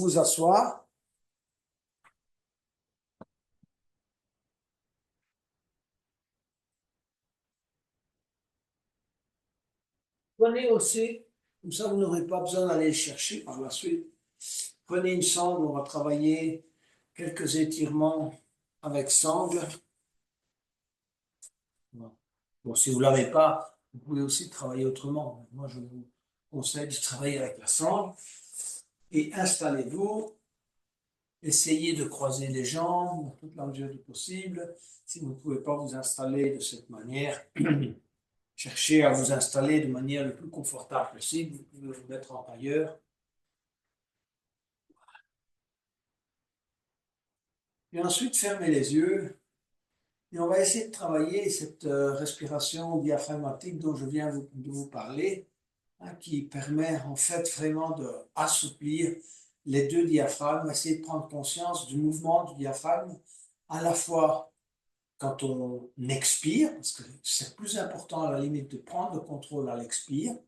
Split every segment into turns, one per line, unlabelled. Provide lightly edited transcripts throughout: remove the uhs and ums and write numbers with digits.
Vous asseoir. Prenez aussi, comme ça vous n'aurez pas besoin d'aller le chercher par la suite. Prenez une sangle, on va travailler quelques étirements avec sangle. Bon, si vous ne l'avez pas, vous pouvez aussi travailler autrement. Moi, je vous conseille de travailler avec la sangle. Et installez-vous. Essayez de croiser les jambes dans toute la mesure du possible. Si vous ne pouvez pas vous installer de cette manière, cherchez à vous installer de manière le plus confortable possible. Vous pouvez vous mettre en tailleur. Et ensuite, fermez les yeux. Et on va essayer de travailler cette respiration diaphragmatique dont je viens de vous parler, hein, qui permet en fait vraiment d'assouplir les deux diaphragmes, essayer de prendre conscience du mouvement du diaphragme, à la fois quand on expire, parce que c'est plus important à la limite de prendre le contrôle à l'expire,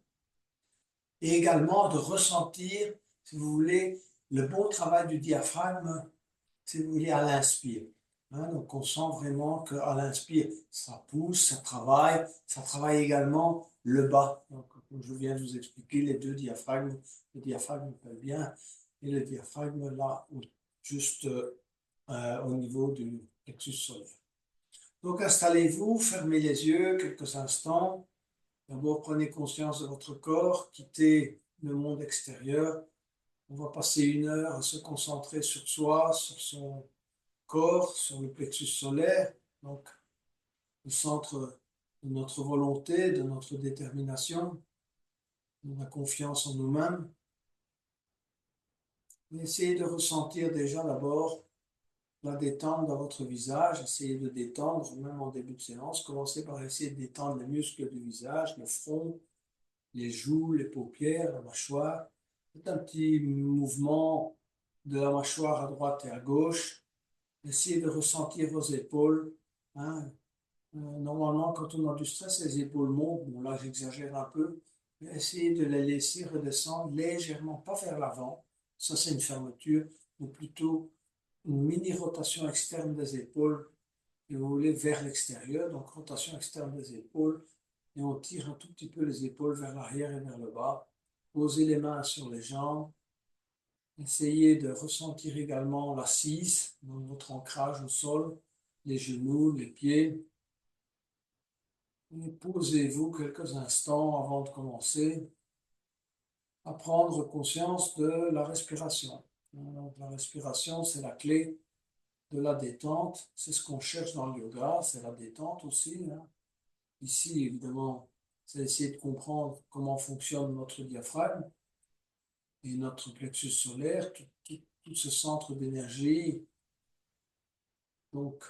et également de ressentir, si vous voulez, le bon travail du diaphragme, si vous voulez, à l'inspire. Hein, donc on sent vraiment qu'à l'inspire, ça pousse, ça travaille également le bas. Donc, comme je viens de vous expliquer, les deux diaphragmes, le diaphragme pelvien et le diaphragme là, juste au niveau du plexus solaire. Donc installez-vous, fermez les yeux quelques instants. D'abord, prenez conscience de votre corps, quittez le monde extérieur. On va passer 1 heure à se concentrer sur soi, sur son corps, sur le plexus solaire, donc le centre de notre volonté, de notre détermination, de la confiance en nous-mêmes. Essayez de ressentir déjà d'abord la détente dans votre visage. Essayez de détendre, même en début de séance. Commencez par essayer de détendre les muscles du visage, le front, les joues, les paupières, la mâchoire. Faites un petit mouvement de la mâchoire à droite et à gauche. Essayez de ressentir vos épaules. Hein. Normalement, quand on a du stress, les épaules montent. Bon, là, j'exagère un peu. Mais essayez de les laisser redescendre légèrement, pas vers l'avant. Ça, c'est une fermeture, mais plutôt une mini rotation externe des épaules, et vous voulez, vers l'extérieur. Donc, rotation externe des épaules. Et on tire un tout petit peu les épaules vers l'arrière et vers le bas. Posez les mains sur les jambes. Essayez de ressentir également l'assise, donc votre ancrage au sol, les genoux, les pieds. Et posez-vous quelques instants avant de commencer à prendre conscience de la respiration. Donc, la respiration, c'est la clé de la détente. C'est ce qu'on cherche dans le yoga, c'est la détente aussi. Hein. Ici, évidemment, c'est essayer de comprendre comment fonctionne notre diaphragme et notre plexus solaire, tout ce centre d'énergie. Donc,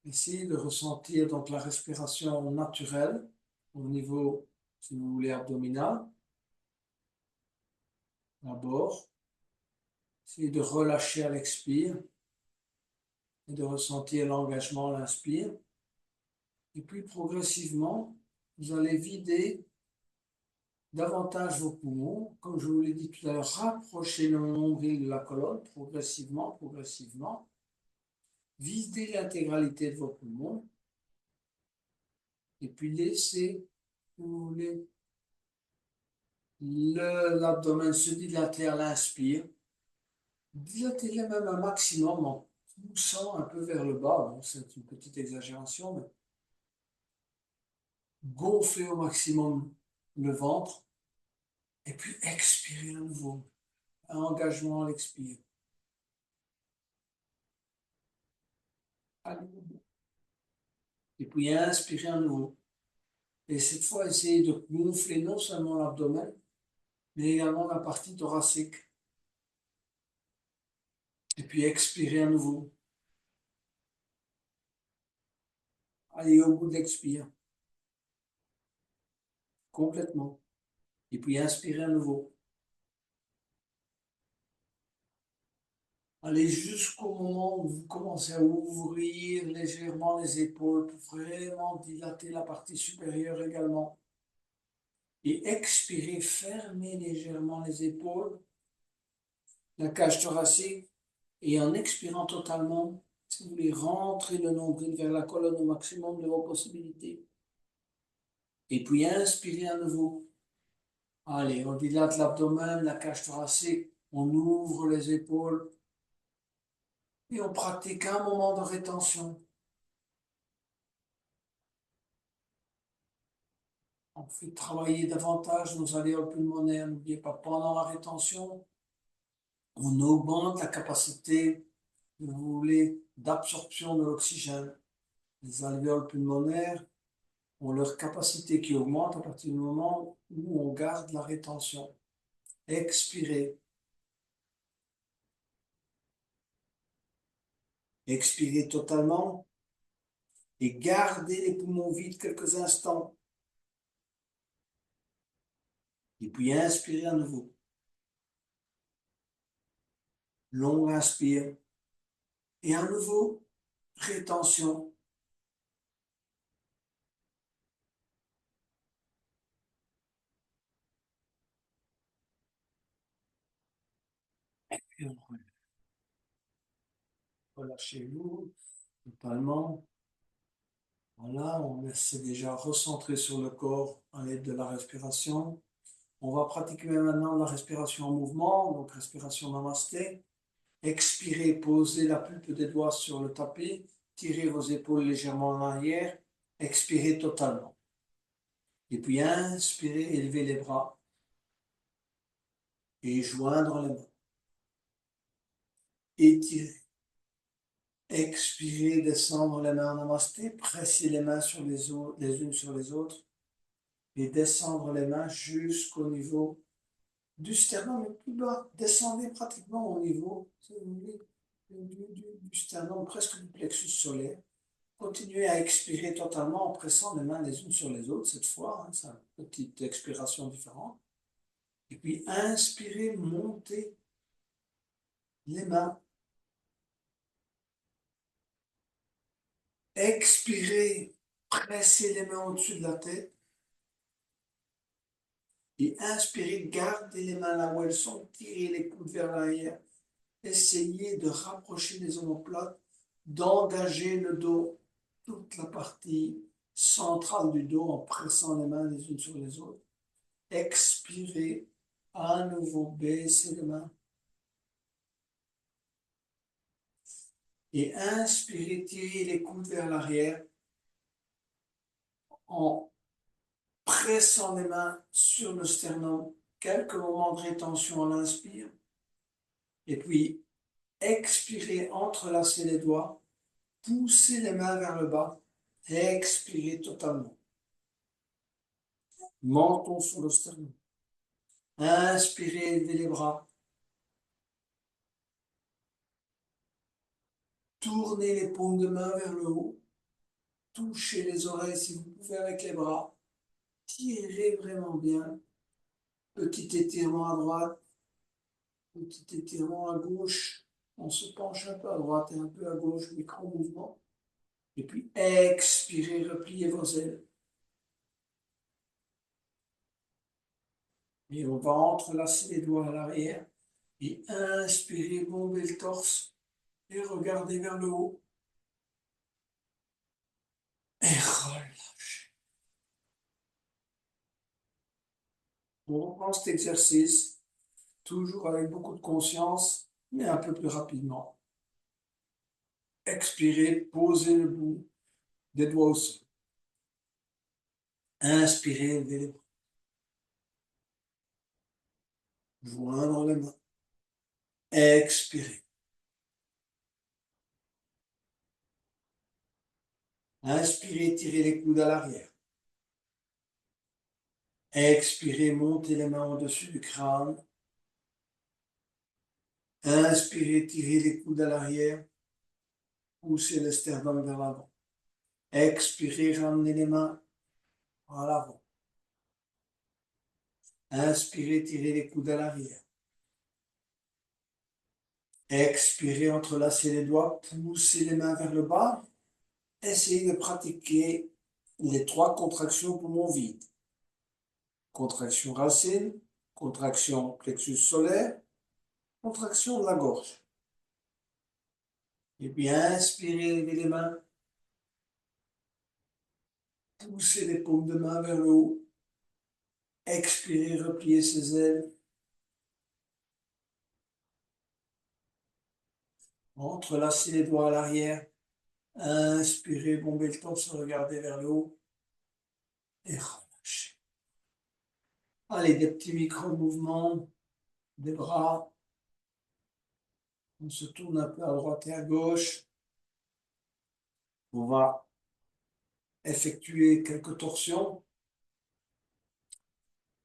essayez de ressentir donc, la respiration naturelle au niveau, si vous voulez, abdominal. D'abord, essayez de relâcher à l'expire et de ressentir l'engagement à l'inspire. Et puis, progressivement, vous allez vider davantage vos poumons. Comme je vous l'ai dit tout à l'heure, rapprochez le nombril de la colonne progressivement, progressivement. Videz l'intégralité de vos poumons. Et puis laissez, vous voulez, l'abdomen se dilater à l'inspire. Dilatez-le même un maximum en poussant un peu vers le bas. Bon, c'est une petite exagération, mais gonflez au maximum le ventre. Et puis expirez à nouveau. Un engagement à l'expire. Et puis inspirez à nouveau. Et cette fois, essayez de gonfler non seulement l'abdomen, mais également la partie thoracique. Et puis expirez à nouveau. Allez au bout de l'expire. Complètement. Et puis inspirez à nouveau. Allez jusqu'au moment où vous commencez à ouvrir légèrement les épaules pour vraiment dilater la partie supérieure également. Et expirez, fermez légèrement les épaules. la cage thoracique et en expirant totalement, si vous voulez rentrer le nombril vers la colonne au maximum de vos possibilités. Et puis inspirez à nouveau. Allez, on dilate l'abdomen, la cage thoracique, on ouvre les épaules et on pratique un moment de rétention. On fait travailler davantage nos alvéoles pulmonaires. N'oubliez pas, pendant la rétention, on augmente la capacité, si vous voulez, d'absorption de l'oxygène. Les alvéoles pulmonaires ont leur capacité qui augmente à partir du moment où on garde la rétention. Expirez. Expirez totalement et gardez les poumons vides quelques instants. Et puis inspirez à nouveau. Long inspire. Et à nouveau, rétention. Et on relâchez-vous totalement. Voilà, on s'est déjà recentré sur le corps à l'aide de la respiration. On va pratiquer maintenant la respiration en mouvement, donc respiration namasté. Expirez, posez la pulpe des doigts sur le tapis, tirez vos épaules légèrement en arrière, expirez totalement. Et puis inspirez, élevez les bras et joindre les mains. Étirez. Expirez, descendre les mains en namasté, pressez les mains sur les unes sur les autres et descendre les mains jusqu'au niveau du sternum le plus bas. Descendez pratiquement au niveau du sternum, presque du plexus solaire. Continuez à expirer totalement en pressant les mains les unes sur les autres cette fois. Hein, c'est une petite expiration différente. Et puis inspirez, montez les mains. Expirez, pressez les mains au-dessus de la tête. Et inspirez, gardez les mains là où elles sont, tirez les coudes vers l'arrière. Essayez de rapprocher les omoplates, d'engager le dos, toute la partie centrale du dos en pressant les mains les unes sur les autres. Expirez, à nouveau baissez les mains. Et inspirez, tirez les coudes vers l'arrière en pressant les mains sur le sternum. Quelques moments de rétention à l'inspire. Et puis, expirez, entrelacez les doigts, poussez les mains vers le bas, expirez totalement. Menton sur le sternum. Inspirez, élevez les bras. Tournez les paumes de main vers le haut. Touchez les oreilles si vous pouvez avec les bras. Tirez vraiment bien. Petit étirement à droite. Petit étirement à gauche. On se penche un peu à droite et un peu à gauche, micro-mouvement. Et puis expirez, repliez vos ailes. Et on va entrelacer les doigts à l'arrière. Et inspirez, bombez le torse. Et regardez vers le haut. Et relâchez. On reprend cet exercice, toujours avec beaucoup de conscience, mais un peu plus rapidement. Expirez, posez le bout des doigts au sol. Inspirez, levez les bras. Joindre les mains. Expirez. Inspirez, tirez les coudes à l'arrière. Expirez, montez les mains au-dessus du crâne. Inspirez, tirez les coudes à l'arrière. Poussez le sternum vers l'avant. Expirez, ramenez les mains à l'avant. Inspirez, tirez les coudes à l'arrière. Expirez, entrelacez les doigts, poussez les mains vers le bas. Essayez de pratiquer les 3 contractions poumons vides. Contraction racine, contraction plexus solaire Contraction de la gorge. Et bien, inspirez, levez les mains. Poussez les paumes de main vers le haut. Expirez, repliez ses ailes. Entrelacez les doigts à l'arrière. Inspirez, bombez le torse, regardez vers le haut. Et relâchez. Allez, des petits micro-mouvements des bras. On se tourne un peu à droite et à gauche. On va effectuer quelques torsions.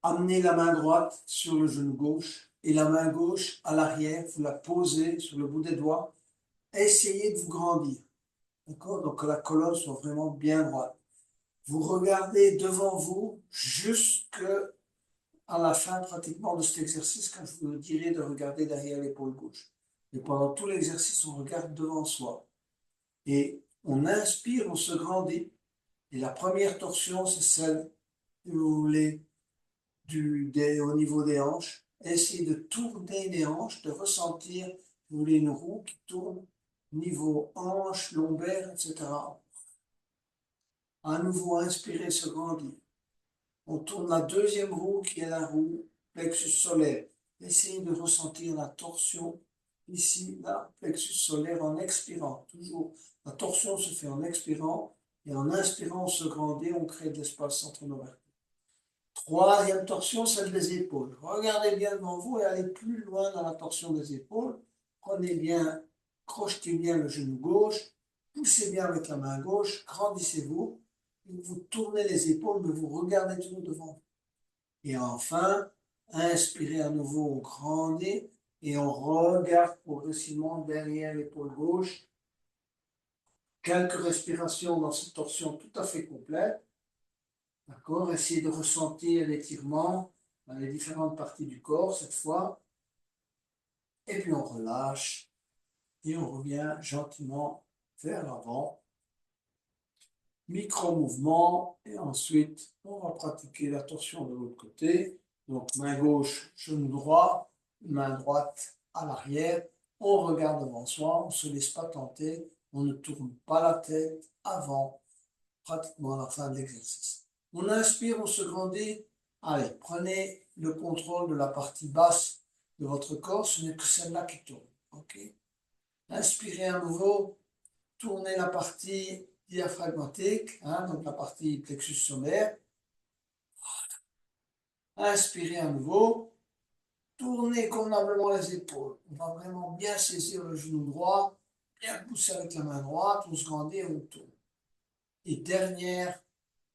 Amenez la main droite sur le genou gauche et la main gauche à l'arrière. Vous la posez sur le bout des doigts. Essayez de vous grandir. D'accord? Donc que la colonne soit vraiment bien droite. Vous regardez devant vous jusqu'à la fin pratiquement de cet exercice quand je vous dirai de regarder derrière l'épaule gauche. Et pendant tout l'exercice, on regarde devant soi. Et on inspire, on se grandit. Et la première torsion, c'est celle, si vous voulez, au niveau des hanches. Essayez de tourner les hanches, de ressentir, si vous voulez, une roue qui tourne niveau hanche, lombaire, etc. À nouveau, inspirez, se grandir. On tourne la deuxième roue qui est la roue plexus solaire. Essayez de ressentir la torsion ici, là, plexus solaire en expirant. Toujours, la torsion se fait en expirant et en inspirant, on se grandit, on crée de l'espace entre nos vertèbres. Troisième torsion, celle des épaules. Regardez bien devant vous et allez plus loin dans la torsion des épaules. Prenez bien, crochetez bien le genou gauche, poussez bien avec la main gauche, grandissez-vous. Vous tournez les épaules, mais vous regardez toujours devant vous. Et enfin, inspirez à nouveau, on grandit et on regarde progressivement derrière l'épaule gauche. Quelques respirations dans cette torsion tout à fait complète. D'accord? Essayez de ressentir l'étirement dans les différentes parties du corps cette fois. Et puis on relâche et on revient gentiment vers l'avant. Micro-mouvement et ensuite on va pratiquer la torsion de l'autre côté. Donc main gauche, genou droit, main droite à l'arrière. On regarde devant soi, on ne se laisse pas tenter, on ne tourne pas la tête avant pratiquement la fin de l'exercice. On inspire, on se grandit. Allez, prenez le contrôle de la partie basse de votre corps, ce n'est que celle-là qui tourne. Okay? Inspirez à nouveau, tournez la partie diaphragmatique, donc la partie plexus solaire. Inspirez à nouveau, tournez convenablement les épaules. On va vraiment bien saisir le genou droit, bien pousser avec la main droite, on se grandit et on tourne. Et dernière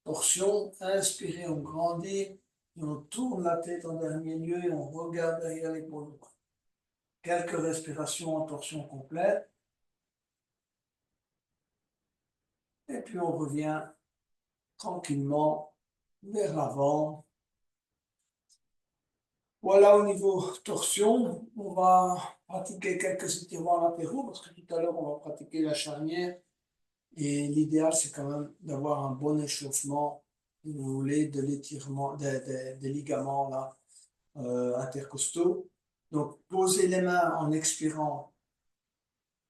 torsion, inspirez, on grandit, et on tourne la tête en dernier lieu et on regarde derrière l'épaule droite. Quelques respirations en torsion complète. Et puis on revient tranquillement vers l'avant. Voilà au niveau torsion. On va pratiquer quelques étirements latéraux parce que tout à l'heure on va pratiquer la charnière. Et l'idéal c'est quand même d'avoir un bon échauffement, si vous voulez, de l'étirement, des ligaments là, intercostaux. Donc posez les mains en expirant,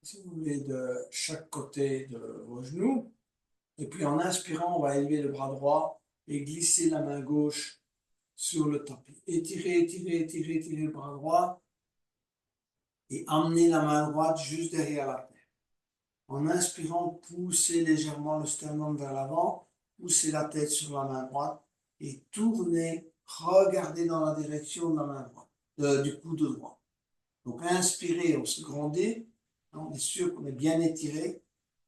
si vous voulez, de chaque côté de vos genoux. Et puis en inspirant, on va élever le bras droit et glisser la main gauche sur le tapis. Étirez, étirez, étirez, étirez le bras droit et amenez la main droite juste derrière la tête. En inspirant, poussez légèrement le sternum vers l'avant, poussez la tête sur la main droite et tournez, regardez dans la direction de la main droite, du coude droit. Donc inspirez, on se grandit, on est sûr qu'on est bien étiré,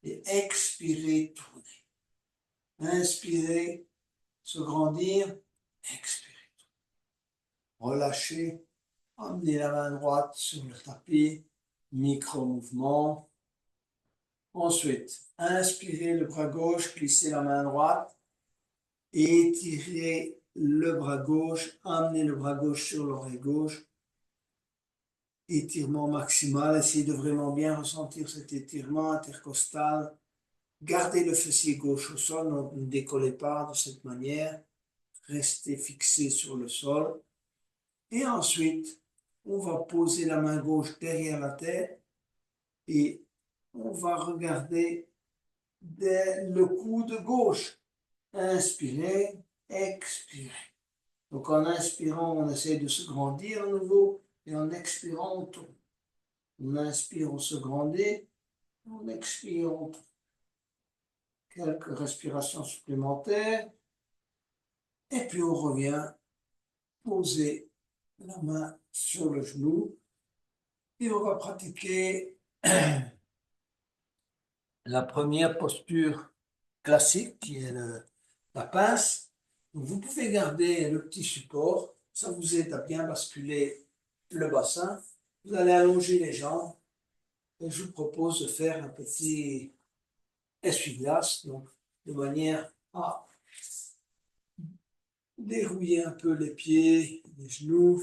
et expirez, tournez. Inspirez, se grandir, expirez. Relâchez, amenez la main droite sur le tapis, micro-mouvement. Ensuite, inspirez le bras gauche, glissez la main droite, étirez le bras gauche, amenez le bras gauche sur l'oreille gauche. Étirement maximal, essayez de vraiment bien ressentir cet étirement intercostal. Gardez le fessier gauche au sol, ne décollez pas de cette manière. Restez fixé sur le sol. Et ensuite, on va poser la main gauche derrière la tête et on va regarder le coude gauche. Inspirez, expirez. Donc en inspirant, on essaie de se grandir à nouveau et en expirant, on tourne. On inspire, on se grandit, on expire, on tourne. Quelques respirations supplémentaires et puis on revient poser la main sur le genou et on va pratiquer la première posture classique qui est la pince. Donc vous pouvez garder le petit support, ça vous aide à bien basculer le bassin. Vous allez allonger les jambes et je vous propose de faire un petit essuie-glace, donc de manière à dérouiller un peu les pieds, les genoux.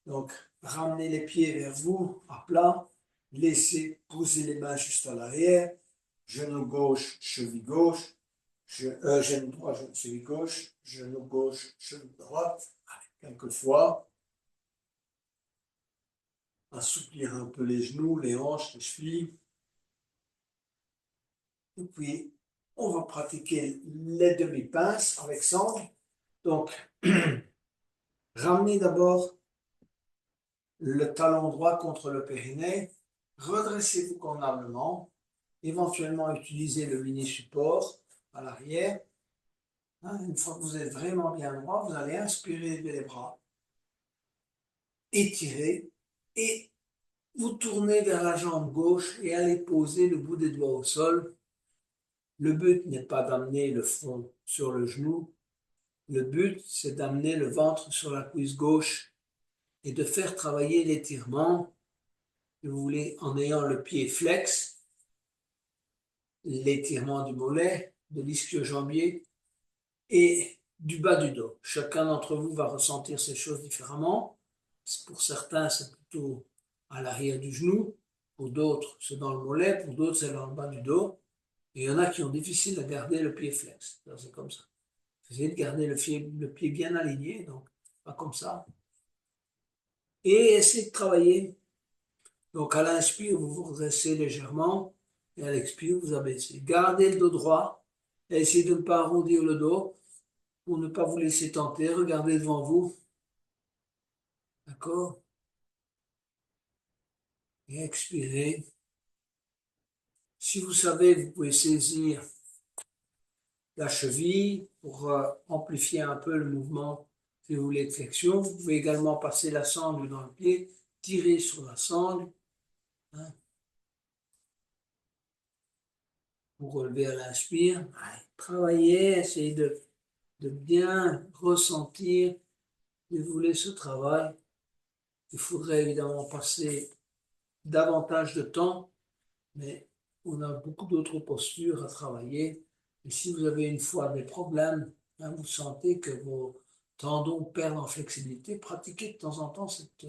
Donc ramenez les pieds vers vous à plat, laissez poser les mains juste à l'arrière, genou gauche, cheville gauche, genou droit, cheville gauche, genou gauche, cheville droite. Quelquefois, assouplir un peu les genoux, les hanches, les chevilles. Et puis, on va pratiquer les demi-pinces avec sangle. Donc, ramenez d'abord le talon droit contre le périnée. Redressez-vous convenablement. Éventuellement, utilisez le mini-support à l'arrière. Une fois que vous êtes vraiment bien droit, vous allez inspirer les bras, étirer et vous tournez vers la jambe gauche et allez poser le bout des doigts au sol. Le but n'est pas d'amener le front sur le genou. Le but, c'est d'amener le ventre sur la cuisse gauche et de faire travailler l'étirement. Vous voulez, en ayant le pied flex, l'étirement du mollet, de l'ischio-jambier et du bas du dos. Chacun d'entre vous va ressentir ces choses différemment. Pour certains, c'est plutôt à l'arrière du genou. Pour d'autres, c'est dans le mollet. Pour d'autres, c'est dans le bas du dos. Et il y en a qui ont difficile à garder le pied flex. C'est comme ça. Essayez de garder le pied bien aligné, donc pas comme ça. Et essayez de travailler. Donc à l'inspire, vous vous redressez légèrement. Et à l'expire, vous abaissez. Gardez le dos droit. Et essayez de ne pas arrondir le dos pour ne pas vous laisser tenter. Regardez devant vous. D'accord? Et expirez. Si vous savez, vous pouvez saisir la cheville pour amplifier un peu le mouvement, si vous voulez, de flexion. Vous pouvez également passer la sangle dans le pied, tirer sur la sangle. Hein, pour relever à l'inspire. Travaillez, essayez de bien ressentir, si vous voulez, ce travail. Il faudrait évidemment passer davantage de temps, mais on a beaucoup d'autres postures à travailler. Et si vous avez une fois des problèmes, vous sentez que vos tendons perdent en flexibilité, pratiquez de temps en temps cette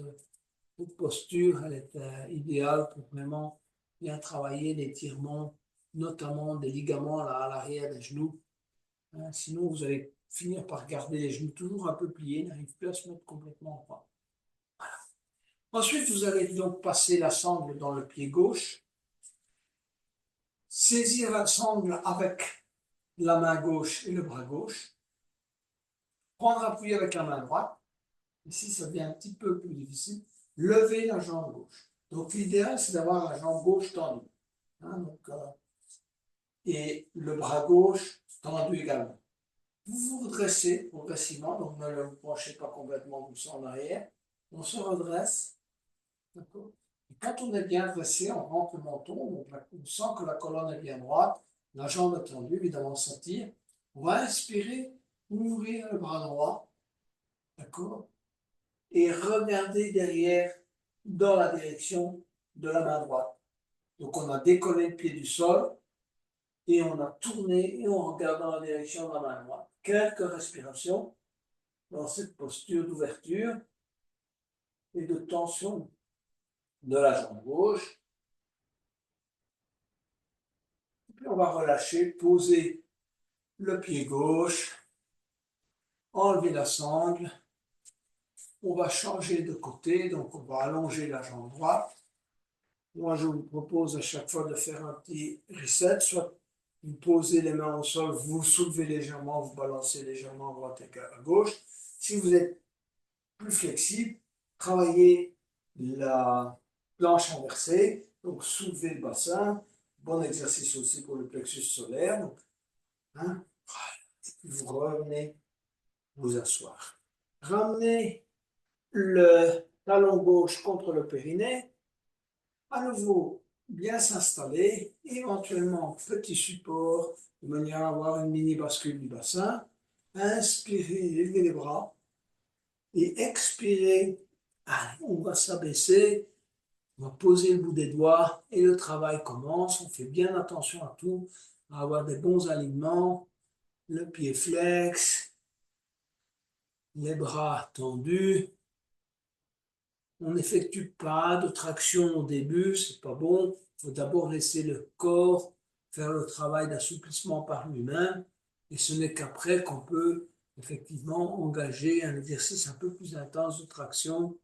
posture. Elle est idéale pour vraiment bien travailler l'étirement, notamment des ligaments là, à l'arrière des genoux. Sinon, vous allez finir par garder les genoux toujours un peu pliés, n'arrivent plus à se mettre complètement en droit. Voilà. Ensuite, vous allez donc passer la sangle dans le pied gauche, saisir la sangle avec la main gauche et le bras gauche, prendre appui avec la main droite. Ici, ça devient un petit peu plus difficile. Lever la jambe gauche. Donc, l'idéal, c'est d'avoir la jambe gauche tendue. Et le bras gauche tendu également. Vous vous redressez progressivement, donc ne vous penchez pas complètement comme ça en arrière. On se redresse. D'accord. Et quand on est bien dressé, on rentre le menton, on sent que la colonne est bien droite, la jambe est tendue, évidemment, ça tire. On va inspirer, ouvrir le bras droit. D'accord. Et regarder derrière dans la direction de la main droite. Donc on a décollé le pied du sol et on a tourné et on regarde dans la direction de la main droite. Quelques respirations dans cette posture d'ouverture et de tension de la jambe gauche. Et puis on va relâcher, poser le pied gauche, enlever la sangle on va changer de côté, donc on va allonger la jambe droite. Moi, je vous propose à chaque fois de faire un petit reset, soit vous posez les mains au sol, vous soulevez légèrement, vous balancez légèrement à droite et à gauche. Si vous êtes plus flexible, travaillez la planche inversée, donc soulevez le bassin, bon exercice aussi pour le plexus solaire. Donc, hein, vous revenez vous asseoir. Ramenez le talon gauche contre le périnée. À nouveau, bien s'installer, éventuellement petit support, de manière à avoir une mini bascule du bassin. Inspirez, levez les bras. Et expirez. Allez, on va s'abaisser. On va poser le bout des doigts et le travail commence. On fait bien attention à tout, à avoir des bons alignements. Le pied flex, les bras tendus. On n'effectue pas de traction au début, c'est pas bon. Il faut d'abord laisser le corps faire le travail d'assouplissement par lui-même. Et ce n'est qu'après qu'on peut effectivement engager un exercice un peu plus intense de traction.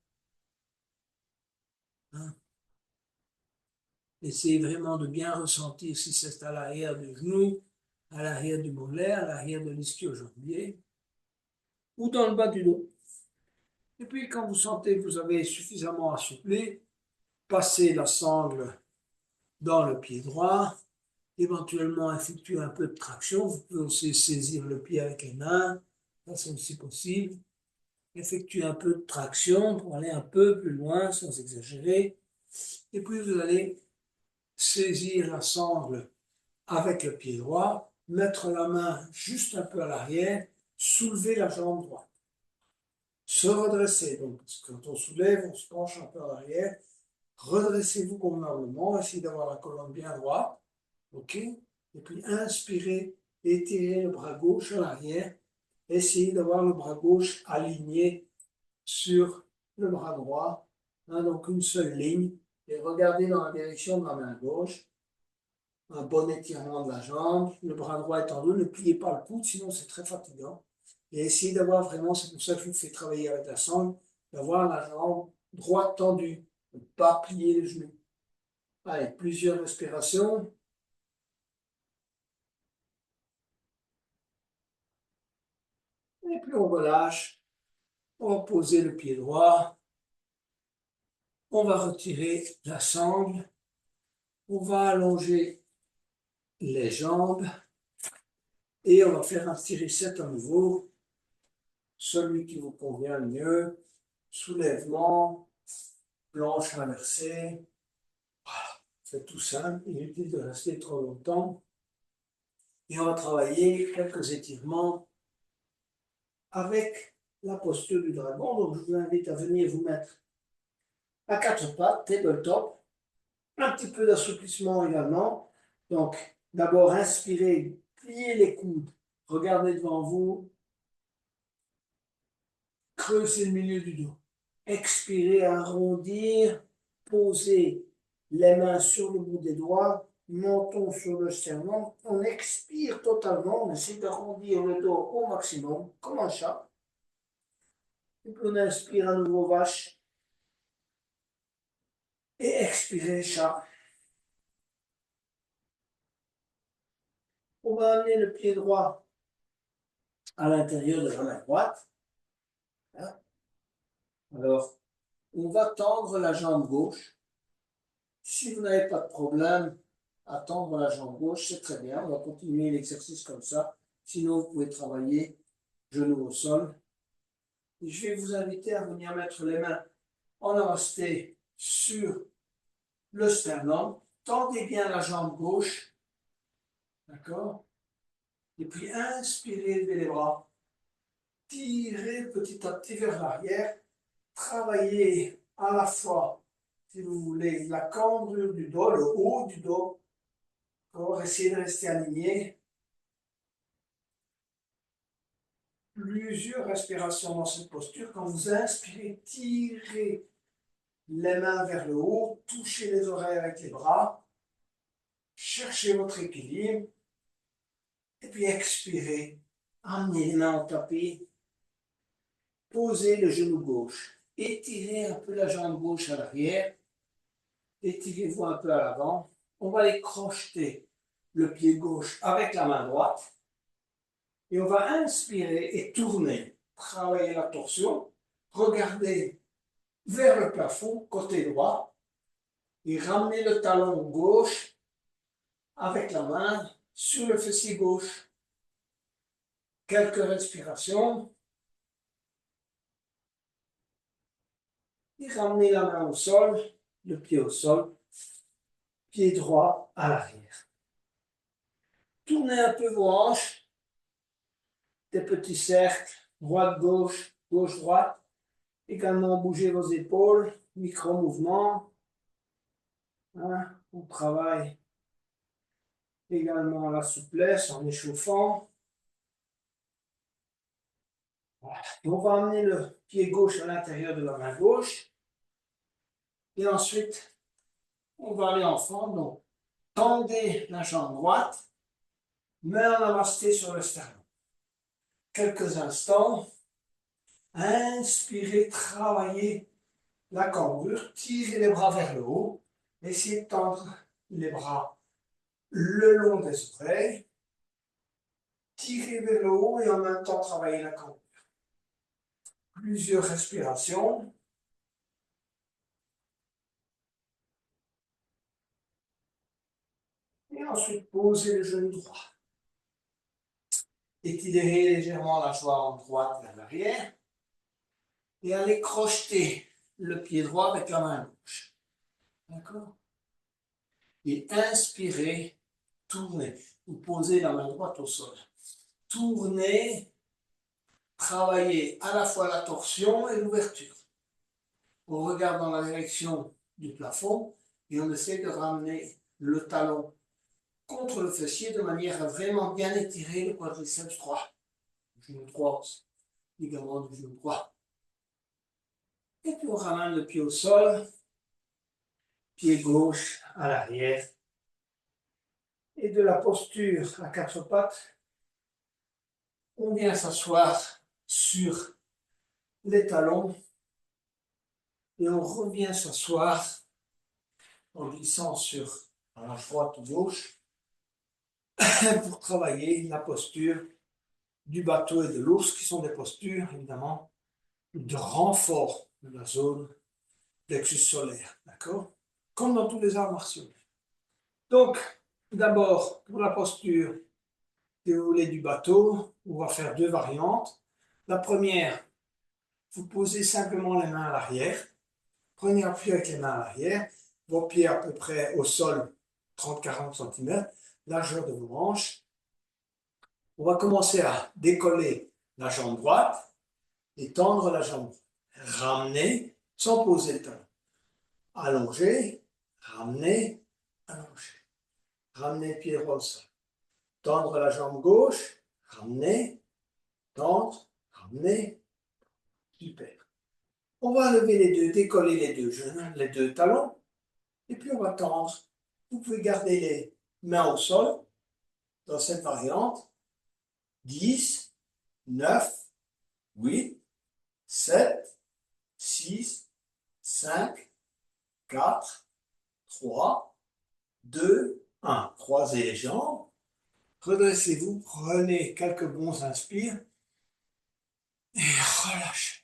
Hein. Essayez vraiment de bien ressentir si c'est à l'arrière du genou, à l'arrière du mollet, à l'arrière de l'ischio-jambier ou dans le bas du dos. Et puis quand vous sentez que vous avez suffisamment assoupli, passez la sangle dans le pied droit, éventuellement effectuer un peu de traction. Vous pouvez aussi saisir le pied avec les mains, ça c'est aussi possible. Effectuer un peu de traction pour aller un peu plus loin sans exagérer. Et puis vous allez saisir la sangle avec le pied droit, mettre la main juste un peu à l'arrière, soulever la jambe droite. Se redresser, donc quand on soulève, on se penche un peu à l'arrière. Redressez-vous convenablement, essayez d'avoir la colonne bien droite. OK? Et puis inspirez, étirez le bras gauche à l'arrière. Essayez d'avoir le bras gauche aligné sur le bras droit. Hein, donc une seule ligne. Et regardez dans la direction de la main gauche. Un bon étirement de la jambe, le bras droit étendu, ne pliez pas le coude, sinon c'est très fatigant. Et essayez d'avoir vraiment, c'est pour ça que je vous fais travailler avec la sangle, d'avoir la jambe droite tendue, ne pas plier les genoux. Allez, plusieurs respirations. Et puis on relâche, on va poser le pied droit, on va retirer la sangle, on va allonger les jambes et on va faire un petit reset à nouveau, celui qui vous convient le mieux, soulèvement, planche inversée. Voilà, c'est tout simple, inutile de rester trop longtemps. Et on va travailler quelques étirements avec la posture du dragon. Donc je vous invite à venir vous mettre à quatre pattes, tabletop, un petit peu d'assouplissement également. Donc d'abord inspirez, pliez les coudes, regardez devant vous, creusez le milieu du dos. Expirez, arrondir, posez les mains sur le bout des doigts, menton sur le sternum. On expire totalement, on essaie d'arrondir le dos au maximum, comme un chat. Et puis on inspire à nouveau vache. Et expirez chat. On va amener le pied droit à l'intérieur de la main droite. Alors, on va tendre la jambe gauche. Si vous n'avez pas de problème à tendre la jambe gauche, c'est très bien. On va continuer l'exercice comme ça. Sinon, vous pouvez travailler genou au sol. Et je vais vous inviter à venir mettre les mains en namasté sur le sternum. Tendez bien la jambe gauche. D'accord? Et puis, inspirez, levez les bras. Tirez petit à petit vers l'arrière. Travaillez à la fois, si vous voulez, la cambrure du dos, le haut du dos. Essayez de rester aligné. Plusieurs respirations dans cette posture. Quand vous inspirez, tirez les mains vers le haut, touchez les oreilles avec les bras, cherchez votre équilibre, et puis expirez, amenez les mains au tapis, posez le genou gauche. Étirez un peu la jambe gauche à l'arrière. Étirez-vous un peu à l'avant. On va aller crocheter le pied gauche avec la main droite. Et on va inspirer et tourner. Travailler la torsion. Regardez vers le plafond, côté droit. Et ramenez le talon gauche avec la main sur le fessier gauche. Quelques respirations. Et ramenez la main au sol, le pied au sol, pied droit à l'arrière. Tournez un peu vos hanches, des petits cercles, droite-gauche, gauche-droite. Également bougez vos épaules, micro-mouvements. Hein, on travaille également la souplesse en échauffant. Voilà. On va amener le pied gauche à l'intérieur de la main gauche. Et ensuite, on va aller en fente. Donc, tendez la jambe droite, main en namasté sur le sternum. Quelques instants. Inspirez, travaillez la cambrure, tirez les bras vers le haut. Essayez de tendre les bras le long des oreilles. Tirez vers le haut et en même temps travaillez la cambrure. Plusieurs respirations. Et ensuite, posez le genou droit. Étirez légèrement la jambe droite vers l'arrière. Et allez crocheter le pied droit avec la main gauche. D'accord? Et inspirez, tournez. Vous posez la main droite au sol. Tournez, travaillez à la fois la torsion et l'ouverture. On regarde dans la direction du plafond et on essaie de ramener le talon contre le fessier de manière à vraiment bien étirer le quadriceps droit. Le genou droit aussi, ligament du genou droit. Et puis on ramène le pied au sol, pied gauche à l'arrière. Et de la posture à quatre pattes, on vient s'asseoir sur les talons et on revient s'asseoir en glissant sur la droite ou gauche pour travailler la posture du bateau et de l'ours, qui sont des postures évidemment de renfort de la zone plexus solaire, d'accord? Comme dans tous les arts martiaux. Donc, d'abord, pour la posture, si vous voulez, du bateau, on va faire deux variantes. La première, vous posez simplement les mains à l'arrière. Prenez appui avec les mains à l'arrière. Vos pieds à peu près au sol, 30-40 cm, largeur de vos hanches. On va commencer à décoller la jambe droite et tendre la jambe. Ramener sans poser le talon. Allonger, ramener, allonger. Ramener le pied droit au sol. Tendre la jambe gauche, ramener, tendre, ramener. Super. On va lever les deux, décoller les deux talons, et puis on va tendre. Vous pouvez garder les mains au sol dans cette variante. 10, 9, 8, 7, 6, 5, 4, 3, 2, 1. Croisez les jambes. Redressez-vous, prenez quelques bons inspires et relâchez.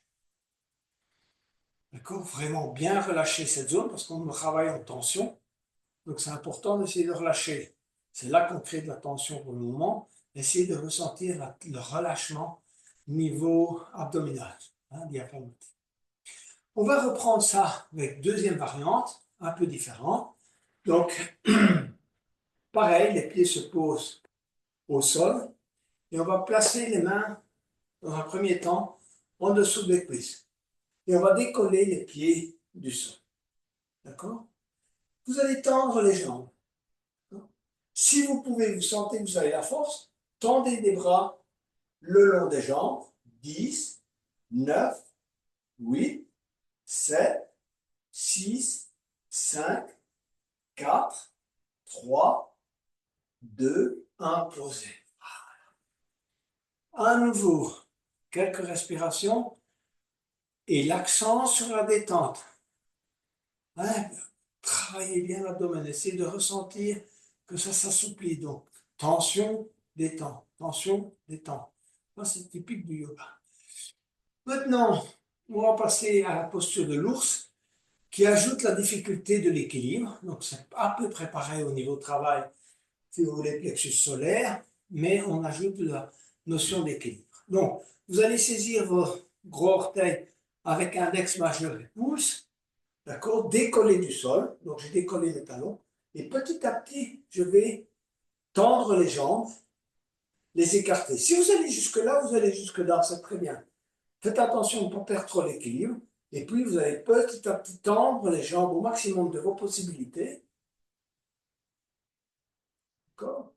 D'accord? Vraiment bien relâcher cette zone parce qu'on travaille en tension. Donc c'est important d'essayer de relâcher. C'est là qu'on crée de la tension pour le moment. Essayez de ressentir le relâchement niveau abdominal, hein, diaphragmatique. On va reprendre ça avec deuxième variante, un peu différente. Donc, pareil, les pieds se posent au sol et on va placer les mains, dans un premier temps, en dessous des cuisses. Et on va décoller les pieds du sol. D'accord? Vous allez tendre les jambes. Si vous pouvez, vous sentez que vous avez la force, tendez les bras le long des jambes. 10, 9, 8, 7, 6, 5, 4, 3, 2, 1, posez. À nouveau, quelques respirations. Et l'accent sur la détente. Hein? Travaillez bien l'abdomen, essayez de ressentir que ça s'assouplit. Donc, tension, détente, tension, détente. Ça, c'est typique du yoga. Maintenant, on va passer à la posture de l'ours qui ajoute la difficulté de l'équilibre. Donc, c'est à peu près pareil au niveau de travail, si vous voulez, plexus solaire, mais on ajoute la notion d'équilibre. Donc, vous allez saisir vos gros orteils avec index majeur et pouce, d'accord, décoller du sol. Donc, j'ai décollé mes talons. Et petit à petit, je vais tendre les jambes, les écarter. Si vous allez jusque-là, vous allez jusque-là, c'est très bien. Faites attention de ne pas perdre trop l'équilibre. Et puis, vous allez petit à petit tendre les jambes au maximum de vos possibilités. D'accord?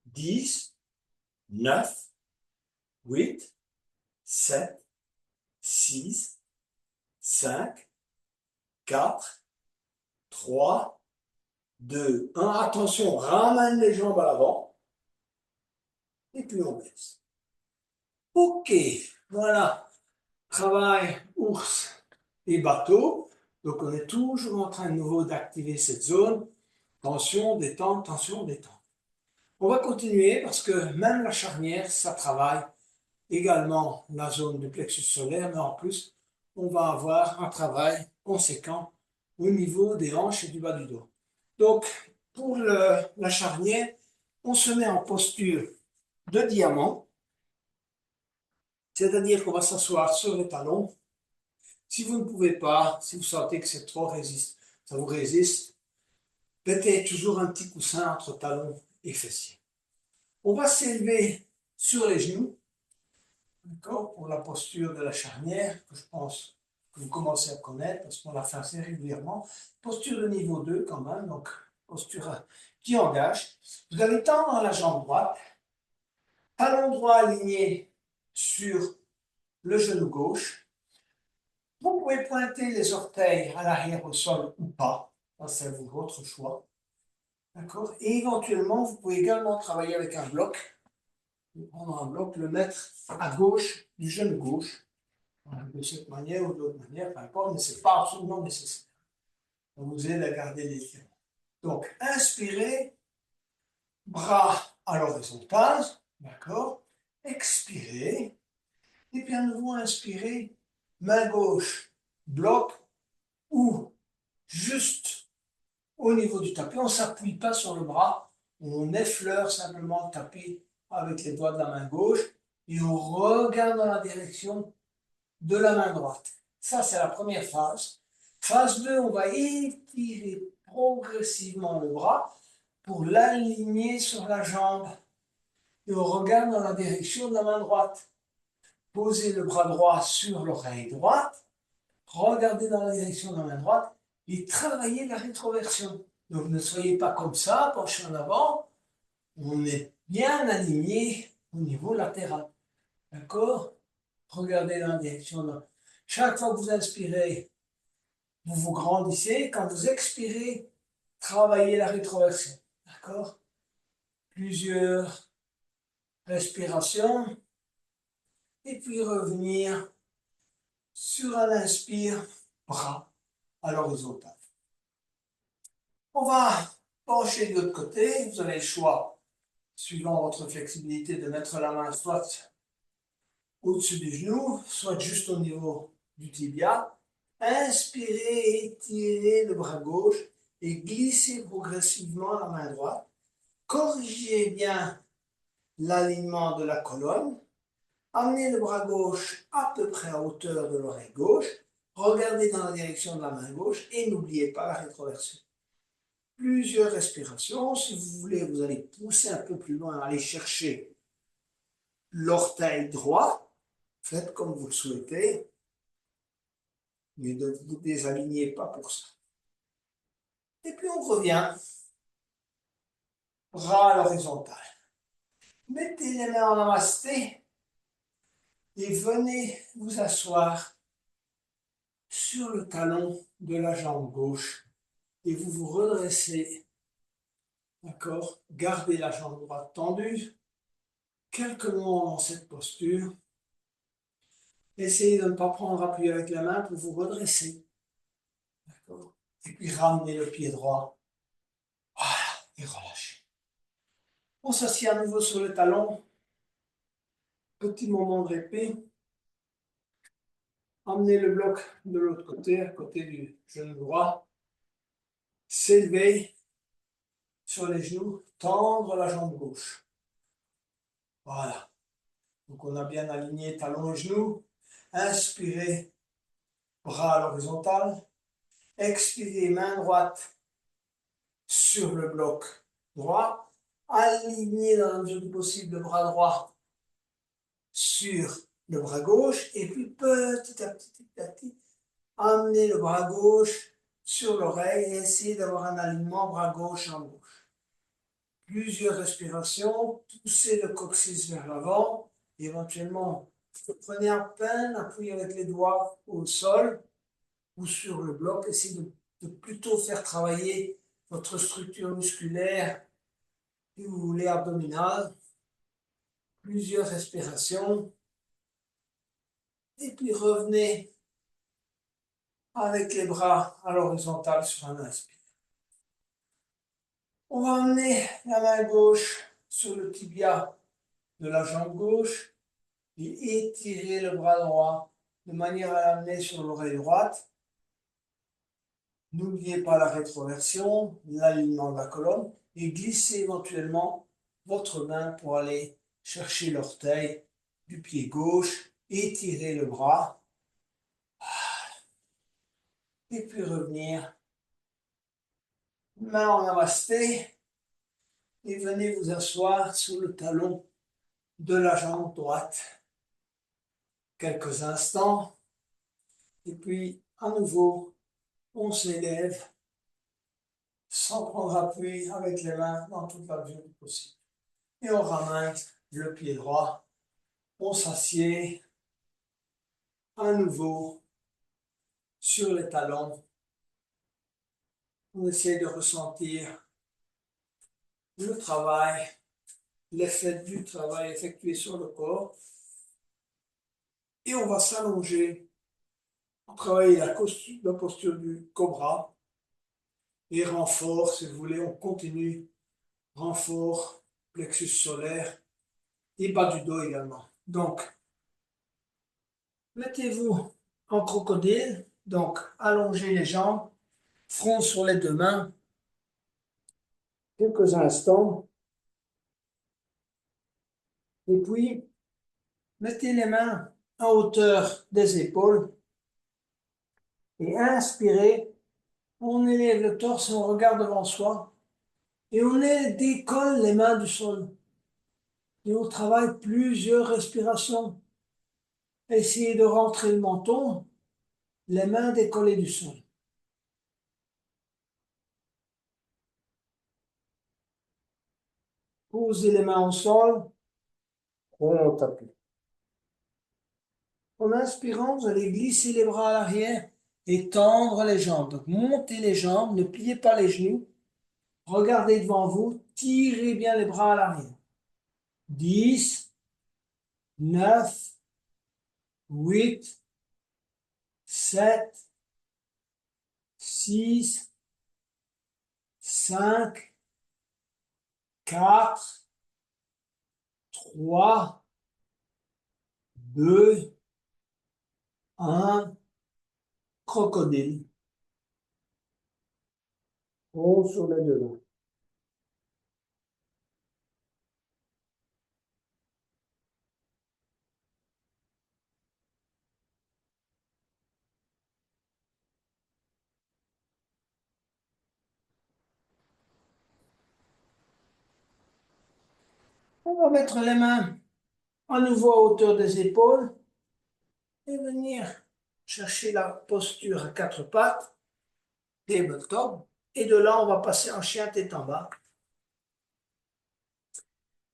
10, 9, 8, 7, 6, 5, 4, 3, 2, 1. Attention, ramène les jambes à l'avant. Et puis, on baisse. OK, voilà. Travail, ours et bateau. Donc, on est toujours en train de nouveau d'activer cette zone. Tension, détente, tension, détente. On va continuer parce que même la charnière, ça travaille également la zone du plexus solaire, mais en plus, on va avoir un travail conséquent au niveau des hanches et du bas du dos. Donc, pour la charnière, on se met en posture de diamant, c'est-à-dire qu'on va s'asseoir sur les talons. Si vous ne pouvez pas, si vous sentez que c'est trop résiste, ça vous résiste, mettez toujours un petit coussin entre talons et fessiers. On va s'élever sur les genoux, d'accord, pour la posture de la charnière, que je pense que vous commencez à connaître, parce qu'on la fait assez régulièrement. Posture de niveau 2 quand même, donc posture qui engage. Vous allez tendre la jambe droite, talon droit aligné sur le genou gauche. Vous pouvez pointer les orteils à l'arrière au sol ou pas, ça c'est votre choix. D'accord? Et éventuellement, vous pouvez également travailler avec un bloc. Prendre un bloc, le mettre à gauche du genou gauche, de cette manière ou de l'autre manière, peu importe, mais ce n'est pas absolument nécessaire. On vous aide à garder l'équilibre. Donc, inspirez, bras à l'horizontale, d'accord? Expirez, et puis à nouveau inspirez, main gauche, bloc, ou juste au niveau du tapis. On ne s'appuie pas sur le bras, on effleure simplement le tapis avec les doigts de la main gauche, et on regarde dans la direction de la main droite. Ça, c'est la première phase. Phase 2, on va étirer progressivement le bras pour l'aligner sur la jambe. Et on regarde dans la direction de la main droite. Posez le bras droit sur l'oreille droite. Regardez dans la direction de la main droite et travaillez la rétroversion. Donc ne soyez pas comme ça, penché en avant. On est bien aligné au niveau latéral. D'accord? Regardez dans la direction de... Chaque fois que vous inspirez, vous vous grandissez. Quand vous expirez, travaillez la rétroversion. D'accord? Plusieurs respirations. Et puis revenir sur un inspire, bras à l'horizontale. On va pencher de l'autre côté. Vous avez le choix, suivant votre flexibilité, de mettre la main soit au-dessus du genou, soit juste au niveau du tibia. Inspirez, étirez le bras gauche et glissez progressivement la main droite. Corrigez bien l'alignement de la colonne. Amenez le bras gauche à peu près à hauteur de l'oreille gauche. Regardez dans la direction de la main gauche et n'oubliez pas la rétroversion. Plusieurs respirations. Si vous voulez, vous allez pousser un peu plus loin, aller chercher l'orteil droit. Faites comme vous le souhaitez, mais ne vous désalignez pas pour ça. Et puis on revient, bras à l'horizontale. Mettez les mains en namasté et venez vous asseoir sur le talon de la jambe gauche et vous vous redressez, d'accord? Gardez la jambe droite tendue, quelques moments dans cette posture Essayez de ne pas prendre appui avec la main pour vous redresser. D'accord? Et puis ramenez le pied droit. Voilà, et relâchez. On s'assied à nouveau sur le talon. Petit moment de répit. Emmenez le bloc de l'autre côté, à côté du genou droit. S'élever sur les genoux, tendre la jambe gauche. Voilà. Donc on a bien aligné talon et genou. Inspirez, bras à l'horizontale. Expirez, main droite sur le bloc droit. Alignez dans la mesure du possible le bras droit sur le bras gauche. Et puis petit à petit, amenez le bras gauche sur l'oreille et essayez d'avoir un alignement bras gauche en gauche. Plusieurs respirations, poussez le coccyx vers l'avant. Éventuellement, prenez à peine, appuyez avec les doigts au sol ou sur le bloc. Essayez de plutôt faire travailler votre structure musculaire, si vous voulez, abdominale. Plusieurs respirations. Et puis revenez avec les bras à l'horizontale sur un inspire. On va amener la main gauche sur le tibia de la jambe gauche et étirer le bras droit de manière à l'amener sur l'oreille droite. N'oubliez pas la rétroversion, l'alignement de la colonne et glissez éventuellement votre main pour aller chercher l'orteil du pied gauche, étirez le bras et puis revenir main en namasté et venez vous asseoir sur le talon de la jambe droite quelques instants et puis à nouveau on s'élève sans prendre appui avec les mains dans toute la mesure du possible. Et on ramène le pied droit, on s'assied à nouveau sur les talons. On essaie de ressentir le travail, l'effet du travail effectué sur le corps. Et on va s'allonger pour travailler la posture du cobra. Et renfort, si vous voulez, on continue. Renfort, plexus solaire et bas du dos également. Donc, mettez-vous en crocodile. Donc, allongez les jambes, front sur les deux mains. Quelques instants. Et puis, mettez les mains à hauteur des épaules. Et inspirez. On élève le torse et on regarde devant soi. Et on décolle les mains du sol. Et on travaille plusieurs respirations. Essayez de rentrer le menton, les mains décollées du sol. Posez les mains au sol, on tapis. En inspirant, vous allez glisser les bras à l'arrière et tendre les jambes. Donc montez les jambes, ne pliez pas les genoux. Regardez devant vous, tirez bien les bras à l'arrière. 10, 9, 8, 7, 6, 5, 4, 3, 2, 1, crocodile. On sur les deux mains. On va mettre les mains à nouveau à hauteur des épaules et venir chercher la posture à quatre pattes, tabletop, et de là on va passer en chien tête en bas,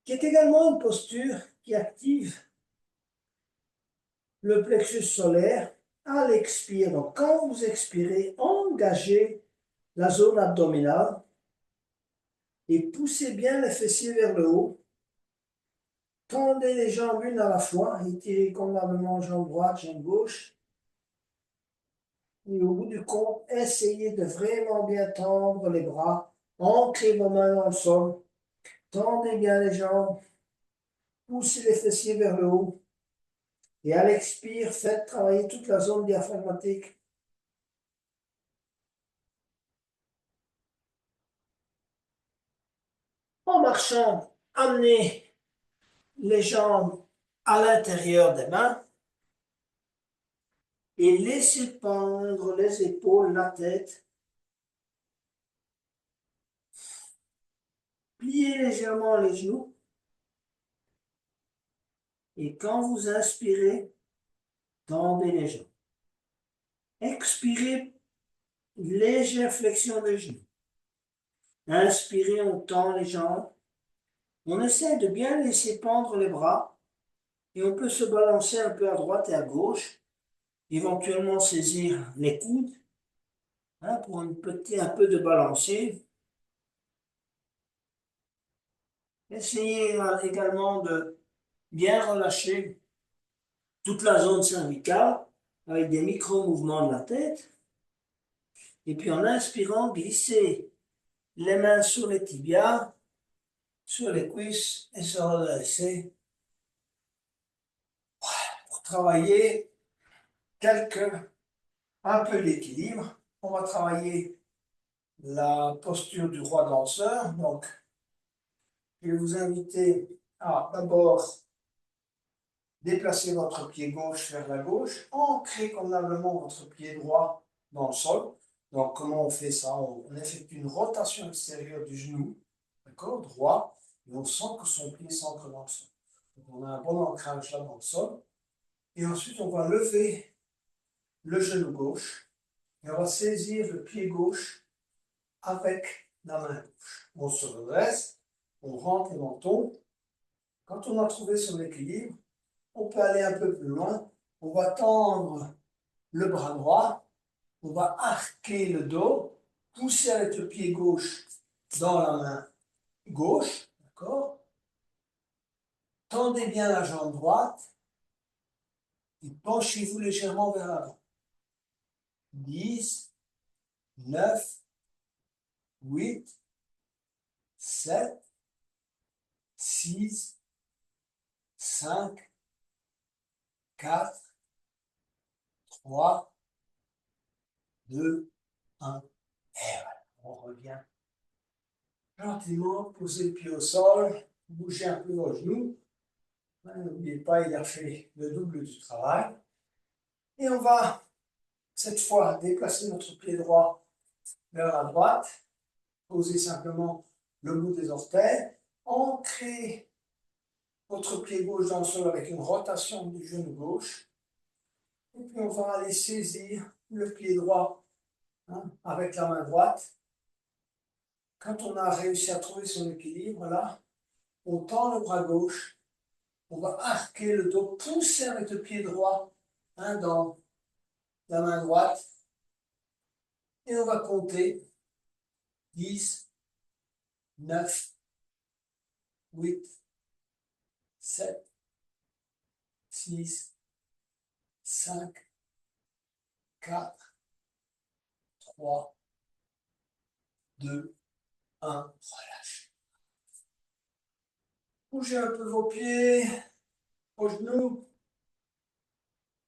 qui est également une posture qui active le plexus solaire à l'expire. Donc quand vous expirez, engagez la zone abdominale et poussez bien les fessiers vers le haut. Tendez les jambes une à la fois, étirez convenablement jambe droite, jambe gauche. Et au bout du compte, essayez de vraiment bien tendre les bras. Ancrez vos mains dans le sol. Tendez bien les jambes. Poussez les fessiers vers le haut. Et à l'expire, faites travailler toute la zone diaphragmatique. En marchant, amenez les jambes à l'intérieur des mains et laissez pendre les épaules, la tête. Pliez légèrement les genoux. Et quand vous inspirez, tendez les jambes. Expirez, légère flexion des genoux. Inspirez, on tend les jambes. On essaie de bien laisser pendre les bras et on peut se balancer un peu à droite et à gauche, éventuellement saisir les coudes pour un peu de balancier. Essayez également de bien relâcher toute la zone cervicale avec des micro-mouvements de la tête. Et puis en inspirant, glissez les mains sur les tibias, sur les cuisses et se redresser pour travailler un peu l'équilibre. On va travailler la posture du roi danseur. Donc, je vais vous inviter à d'abord déplacer votre pied gauche vers la gauche, ancrer convenablement votre pied droit dans le sol. Donc, comment on fait ça? On effectue une rotation extérieure du genou, d'accord, droit, et on sent que son pied s'ancre dans le sol. Donc, on a un bon ancrage là dans le sol. Et ensuite, on va lever le genou gauche et on va saisir le pied gauche avec la main gauche. On se redresse, on rentre le menton. Quand on a trouvé son équilibre, on peut aller un peu plus loin. On va tendre le bras droit, on va arquer le dos, pousser avec le pied gauche dans la main gauche, d'accord? Tendez bien la jambe droite et penchez-vous légèrement vers l'avant. 10, 9, 8, 7, 6, 5, 4, 3, 2, 1. Et voilà, on revient gentiment, posez le pied au sol, bougez un peu vos genoux. N'oubliez pas, il a fait le double du travail. Et on va, cette fois, déplacer notre pied droit vers la droite, poser simplement le bout des orteils, ancrer votre pied gauche dans le sol avec une rotation du genou gauche. Et puis on va aller saisir le pied droit avec la main droite. Quand on a réussi à trouver son équilibre, là, on tend le bras gauche, on va arquer le dos, pousser avec le pied droit dans la main droite, et on va compter 10, 9, 8, 7, 6, 5, 4, 3, 2, 1, relâche. Bougez un peu vos pieds, vos genoux.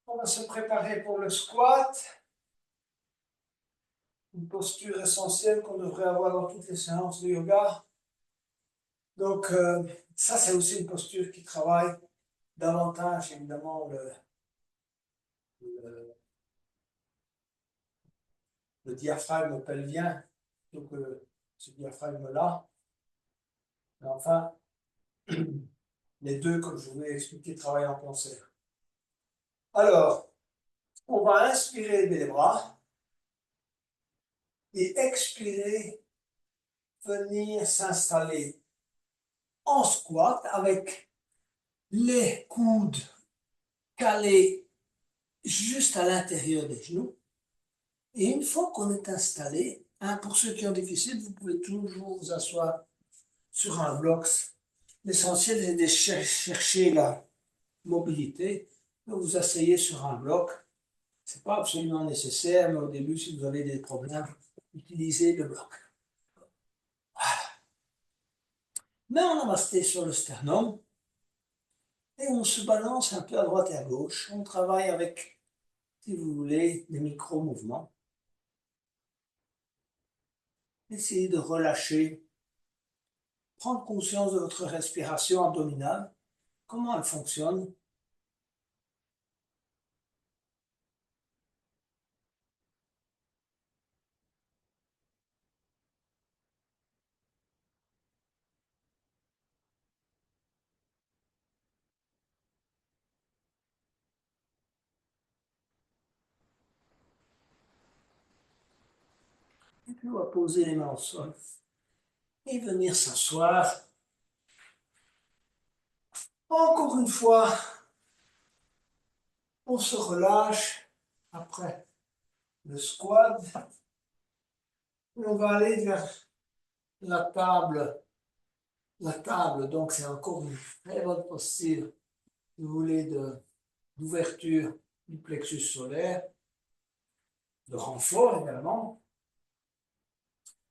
On va se préparer pour le squat. Une posture essentielle qu'on devrait avoir dans toutes les séances de yoga. Donc, ça, c'est aussi une posture qui travaille davantage, évidemment, le, le diaphragme pelvien, plutôt que ce diaphragme-là. Mais enfin, les deux, comme je vous l'ai expliqué, travaillent en concert. Alors, on va inspirer les bras et expirer, venir s'installer en squat avec les coudes calés juste à l'intérieur des genoux. Et une fois qu'on est installé, pour ceux qui ont difficile, vous pouvez toujours vous asseoir sur un bloc L'essentiel est de chercher la mobilité. Vous vous asseyez sur un bloc. Ce n'est pas absolument nécessaire, mais au début, si vous avez des problèmes, utilisez le bloc. Voilà. Mets en namasté sur le sternum et on se balance un peu à droite et à gauche. On travaille avec, si vous voulez, des micro-mouvements. Essayez de relâcher, prendre conscience de votre respiration abdominale, comment elle fonctionne. Et puis on va poser les mains au sol et venir s'asseoir. Encore une fois, on se relâche après le squat. Et on va aller vers la table. La table, donc, c'est encore une très bonne posture, si vous voulez, d'ouverture du plexus solaire, de renfort également.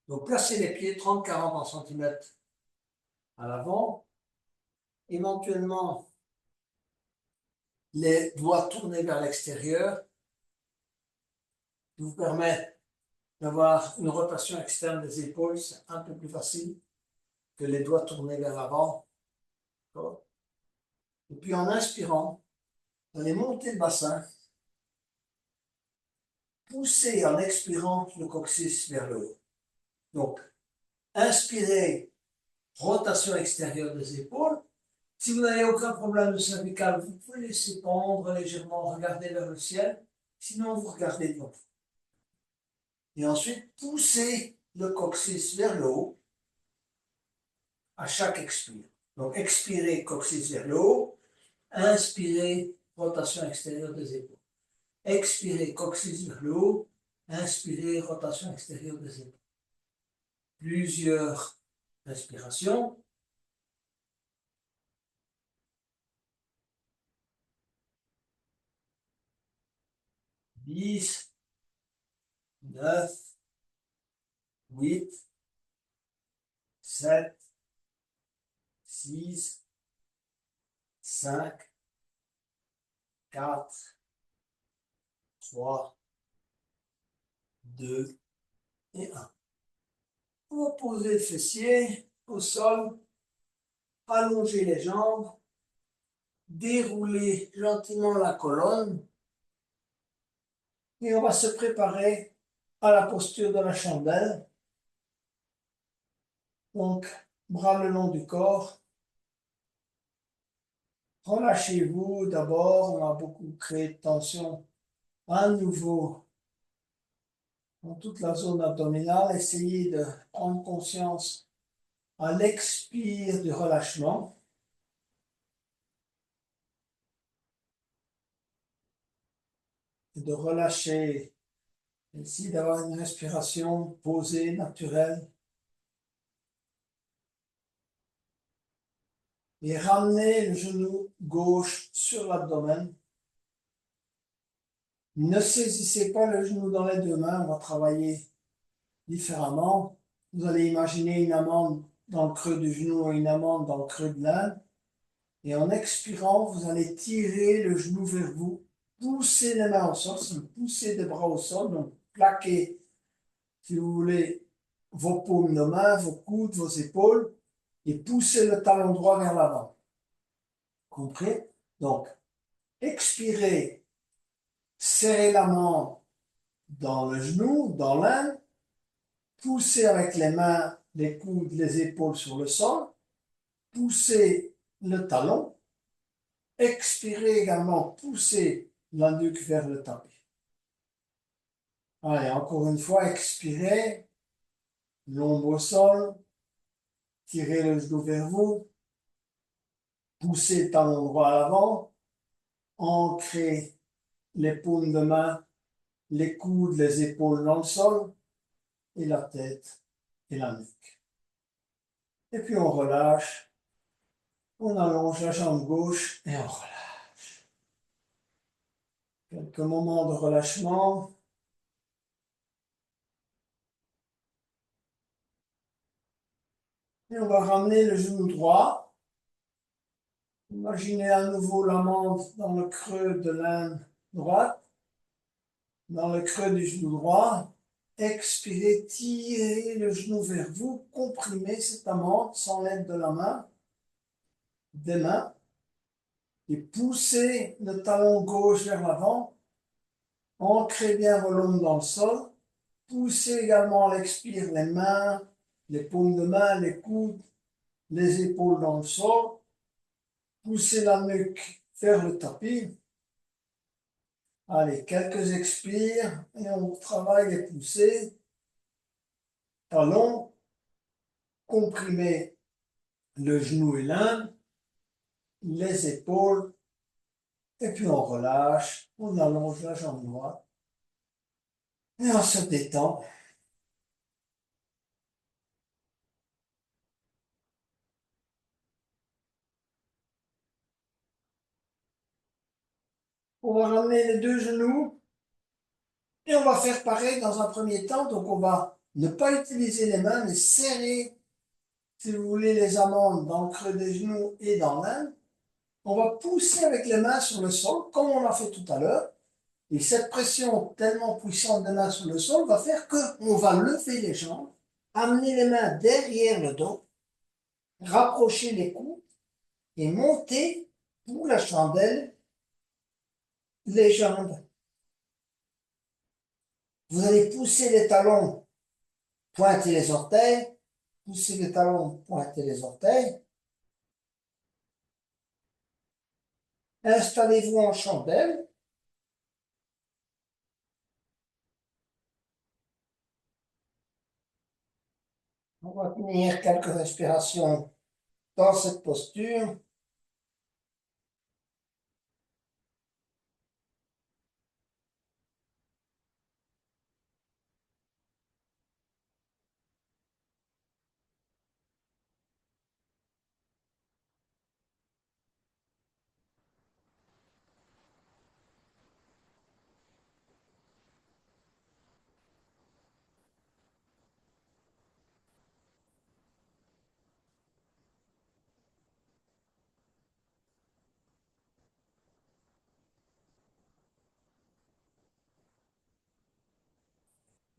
Donc, placez les pieds 30-40 cm à l'avant. Éventuellement, les doigts tournés vers l'extérieur, qui vous permet d'avoir une rotation externe des épaules, c'est un peu plus facile que les doigts tournés vers l'avant. Et puis en inspirant, vous allez monter le bassin, pousser en expirant le coccyx vers le haut. Donc, inspirez, rotation extérieure des épaules. Si vous n'avez aucun problème de cervical, vous pouvez laisser pendre légèrement, regarder vers le ciel. Sinon, vous regardez devant. Et ensuite, poussez le coccyx vers le haut à chaque expire. Donc, expirez, coccyx vers le haut. Inspirez, rotation extérieure des épaules. Expirez, coccyx vers le haut. Inspirez, rotation extérieure des épaules. Plusieurs respirations. 10, 9, 8, 7, 6, 5, 4, 3, 2 et 1. On va poser le fessier au sol, allonger les jambes, dérouler gentiment la colonne et on va se préparer à la posture de la chandelle. Donc, bras le long du corps. Relâchez-vous d'abord, on a beaucoup créé de tension à nouveau dans toute la zone abdominale. Essayez de prendre conscience à l'expire du relâchement. Et de relâcher, essayez d'avoir une respiration posée, naturelle. Et ramenez le genou gauche sur l'abdomen. Ne saisissez pas le genou dans les deux mains, on va travailler différemment. Vous allez imaginer une amande dans le creux du genou et une amande dans le creux de l'âne. Et en expirant, vous allez tirer le genou vers vous, pousser les mains au sol, pousser les bras au sol, donc plaquez, si vous voulez, vos paumes de main, vos coudes, vos épaules, et poussez le talon droit vers l'avant. Compris? Donc, expirez, serrez la main dans le genou, dans l'âne, poussez avec les mains, les coudes, les épaules sur le sol, poussez le talon, expirez également, poussez la nuque vers le tapis. Allez, encore une fois, expirez, l'ombre au sol, tirez le genou vers vous, poussez le talon droit à l'avant, ancrez les paumes de main, les coudes, les épaules dans le sol, et la tête et la nuque. Et puis on relâche On allonge la jambe gauche et on relâche. Quelques moments de relâchement. Et on va ramener le genou droit. Imaginez à nouveau l'amande dans le creux de l'aine droite, dans le creux du genou droit. Expirez, tirez le genou vers vous, comprimez cette amande sans l'aide de la main, des mains, et poussez le talon gauche vers l'avant. Ancrez bien vos volume dans le sol. Poussez également à l'expire les mains, les paumes de main, les coudes, les épaules dans le sol. Poussez la nuque vers le tapis. Allez, quelques expires et on travaille les poussées. Talon, comprimez le genou et l'âne, les épaules, et puis on relâche, on allonge la jambe droite et on se détend. On va ramener les deux genoux et on va faire pareil dans un premier temps. Donc on va ne pas utiliser les mains, mais serrer, si vous voulez, les amandes dans le creux des genoux et dans l'âne. On va pousser avec les mains sur le sol, comme on l'a fait tout à l'heure. Et cette pression tellement puissante des mains sur le sol va faire qu'on va lever les jambes, amener les mains derrière le dos, rapprocher les coudes et monter pour la chandelle les jambes. Vous allez pousser les talons, pointer les orteils, pousser les talons, pointer les orteils. Installez-vous en chandelle. On va tenir quelques respirations dans cette posture.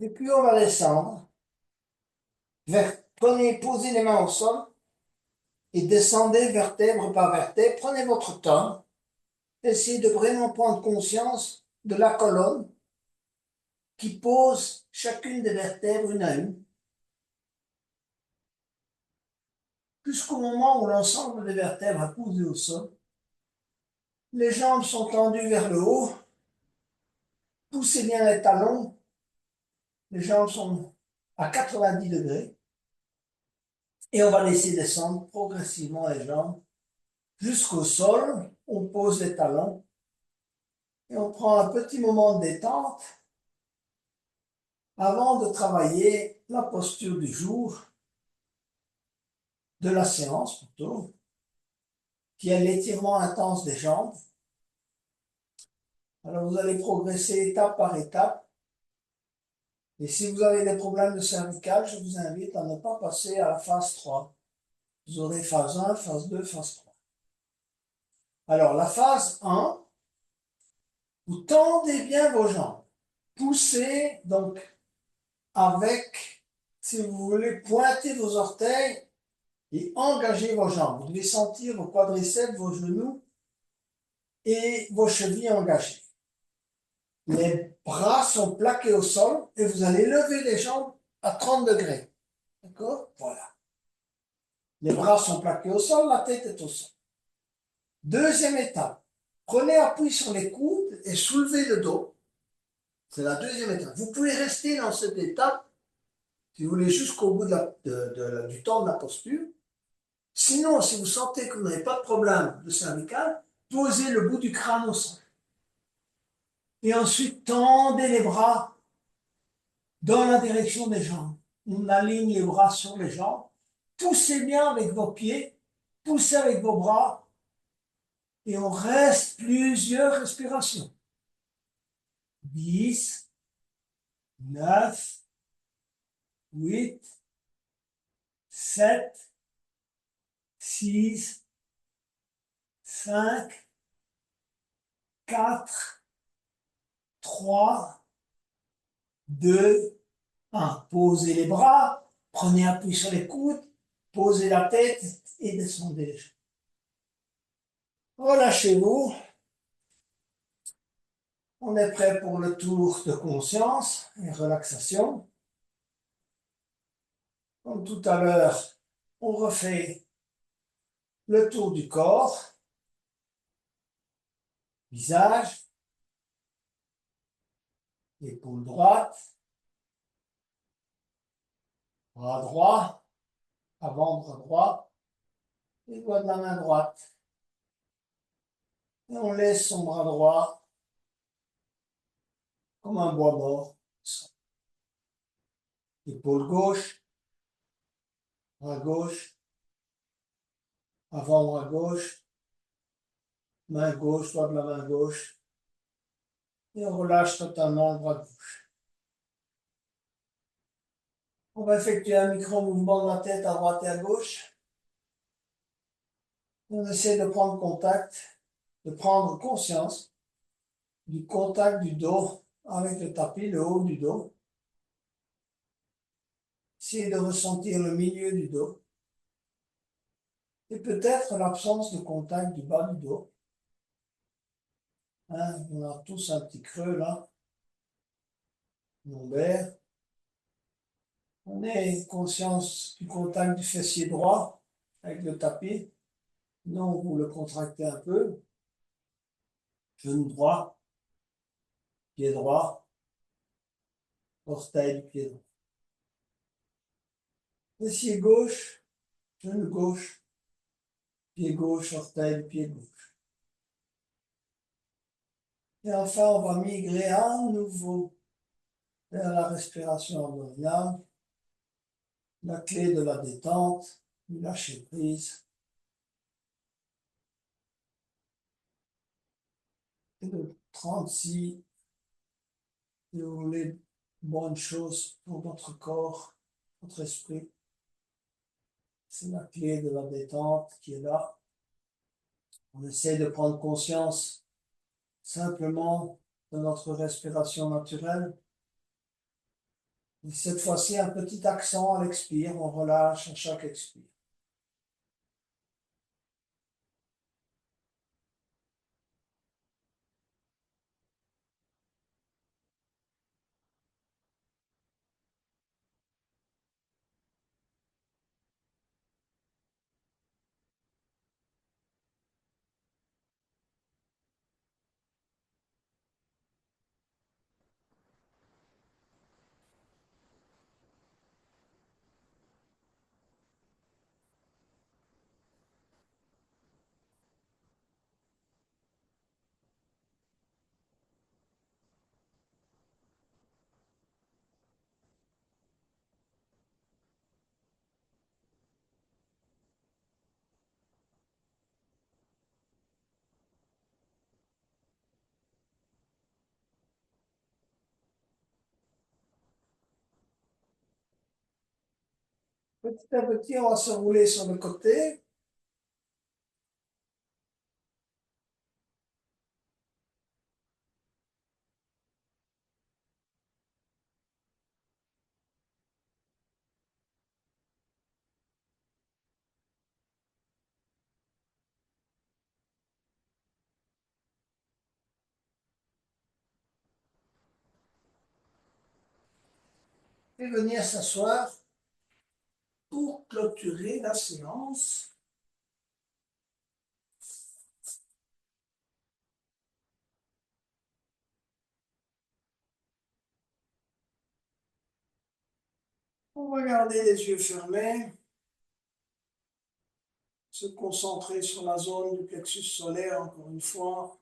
Et puis on va descendre. Posez les mains au sol et descendez vertèbre par vertèbre. Prenez votre temps. Essayez de vraiment prendre conscience de la colonne qui pose chacune des vertèbres une à une, jusqu'au moment où l'ensemble des vertèbres a posé au sol. Les jambes sont tendues vers le haut. Poussez bien les talons. Les jambes sont à 90 degrés. Et on va laisser descendre progressivement les jambes jusqu'au sol. On pose les talons. Et on prend un petit moment de détente avant de travailler la posture du jour, de la séance plutôt, qui est l'étirement intense des jambes. Alors vous allez progresser étape par étape. Et si vous avez des problèmes de cervical, je vous invite à ne pas passer à la phase 3. Vous aurez phase 1, phase 2, phase 3. Alors la phase 1, vous tendez bien vos jambes. Poussez donc avec, si vous voulez, pointer vos orteils et engager vos jambes. Vous devez sentir vos quadriceps, vos genoux et vos chevilles engagées. Les bras sont plaqués au sol et vous allez lever les jambes à 30 degrés. D'accord? Voilà. Les bras sont plaqués au sol, la tête est au sol. Deuxième étape. Prenez appui sur les coudes et soulevez le dos. C'est la deuxième étape. Vous pouvez rester dans cette étape, si vous voulez, jusqu'au bout du temps de la posture. Sinon, si vous sentez que vous n'avez pas de problème de cervical, posez le bout du crâne au sol. Et ensuite, tendez les bras dans la direction des jambes. On aligne les bras sur les jambes. Poussez bien avec vos pieds Poussez avec vos bras et on reste plusieurs respirations. 10, 9, 8, 7, 6, 5, 4, 3, 2, 1. Posez les bras, prenez appui sur les coudes, posez la tête et descendez les genoux. Relâchez-vous. On est prêt pour le tour de conscience et relaxation. Comme tout à l'heure, on refait le tour du corps, visage, épaule droite, bras droit, avant-bras droit, les doigts de la main droite. Et on laisse son bras droit comme un bois mort. Épaule gauche, bras gauche, avant-bras gauche, main gauche, doigt de la main gauche. Et on relâche totalement le bras gauche. On va effectuer un micro-mouvement de la tête à droite et à gauche. On essaie de prendre contact, de prendre conscience du contact du dos avec le tapis, le haut du dos. Essayez de ressentir le milieu du dos. Et peut-être l'absence de contact du bas du dos. Hein, on a tous un petit creux là, lombaire. On ait conscience du contact du fessier droit avec le tapis. Non, vous le contractez un peu. Genou droit, pied droit, orteil du pied droit. Fessier gauche, genou gauche, pied gauche, orteil du pied gauche. Et enfin, on va migrer à nouveau vers la respiration abdominale, la clé de la détente, du lâcher prise. Et le 36, si vous voulez, bonnes choses pour votre corps, votre esprit. C'est la clé de la détente qui est là. On essaie de prendre conscience simplement de notre respiration naturelle. Et cette fois-ci, un petit accent à l'expire, on relâche à chaque expire. Petit à petit, on va se rouler sur le côté. Et venir s'asseoir pour clôturer la séance. On va garder les yeux fermés, se concentrer sur la zone du plexus solaire, encore une fois,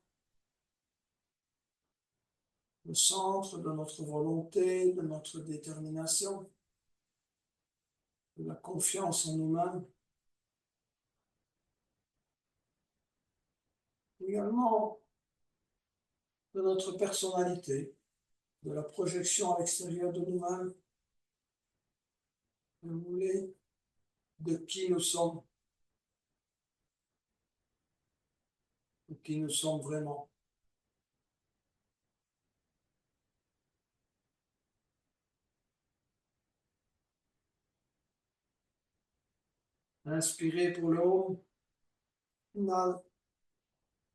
le centre de notre volonté, de notre détermination, de la confiance en nous-mêmes. également de notre personnalité, de la projection à l'extérieur de nous-mêmes, si vous voulez, de qui nous sommes, de qui nous sommes vraiment. Inspirez pour le haut, final.